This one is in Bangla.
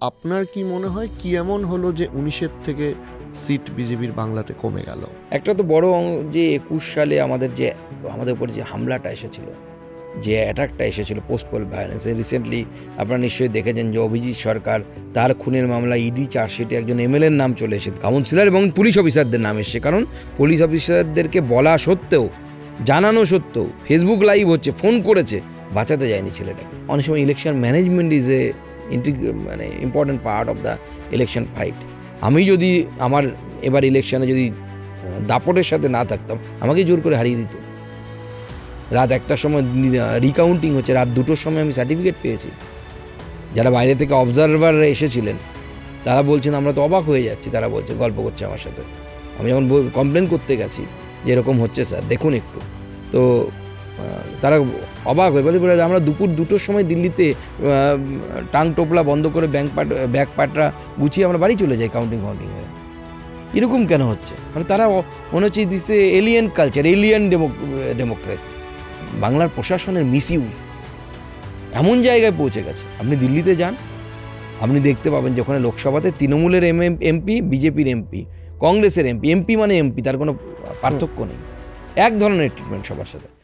আপনার কি মনে হয় কি এমন হলো যে 19-এর থেকে সিট বিজেপির বাংলাতে কমে গেল? একটা তো বড় যে 21 সালে আমাদের উপর যে হামলাটা এসেছিল, যে অ্যাটাকটা এসেছিল পোস্ট পোল ভায়োলেন্স, রিসেন্টলি আপনারা নিশ্চয়ই দেখেছেন যে অভিজিৎ সরকার তার খুনের মামলা ইডি চার্জশিটে একজন এমএলএর নাম চলে এসেছে, কাউন্সিলর এবং পুলিশ অফিসারদের নাম এসেছে। কারণ পুলিশ অফিসারদেরকে বলা সত্ত্বেও, জানানো সত্ত্বেও, ফেসবুক লাইভ হচ্ছে, ফোন করেছে, বাঁচাতে যায়নি ছেলেটাকে। অনেক সময় election management is a important part of the election fight. আমি যদি আমার এবার ইলেকশনে যদি দাপটের সাথে না থাকতাম, আমাকে জোর করে হারিয়ে দিত। রাত 1টার সময় রিকাউন্টিং হচ্ছে, রাত 2টোর সময় আমি সার্টিফিকেট পেয়েছি। যারা বাইরে থেকে অবজারভার এসেছিলেন তারা বলছেন আমরা তো অবাক হয়ে যাচ্ছি, তারা বলছে, গল্প করছে আমার সাথে। আমি যখন কমপ্লেন করতে গেছি যে এরকম হচ্ছে স্যার দেখুন একটু, তো তারা অবাক হয়ে বলে আমরা দুপুর 2টোর সময় দিল্লিতে টাং টোপলা বন্ধ করে ব্যাগ পাটরা গুছিয়ে আমরা বাড়ি চলে যাই কাউন্টিং হয়ে। এরকম কেন হচ্ছে? মানে তারা মনে হচ্ছে দিচ্ছে এলিয়েন কালচার, এলিয়েন ডেমোক্রেসি। বাংলার প্রশাসনের মিসইউজ এমন জায়গায় পৌঁছে গেছে। আপনি দিল্লিতে যান, আপনি দেখতে পাবেন যে ওখানে লোকসভাতে তৃণমূলের এমপি, বিজেপির এমপি, কংগ্রেসের এমপি মানে এমপি, তার কোনো পার্থক্য নেই, এক ধরনের ট্রিটমেন্ট সবার সাথে।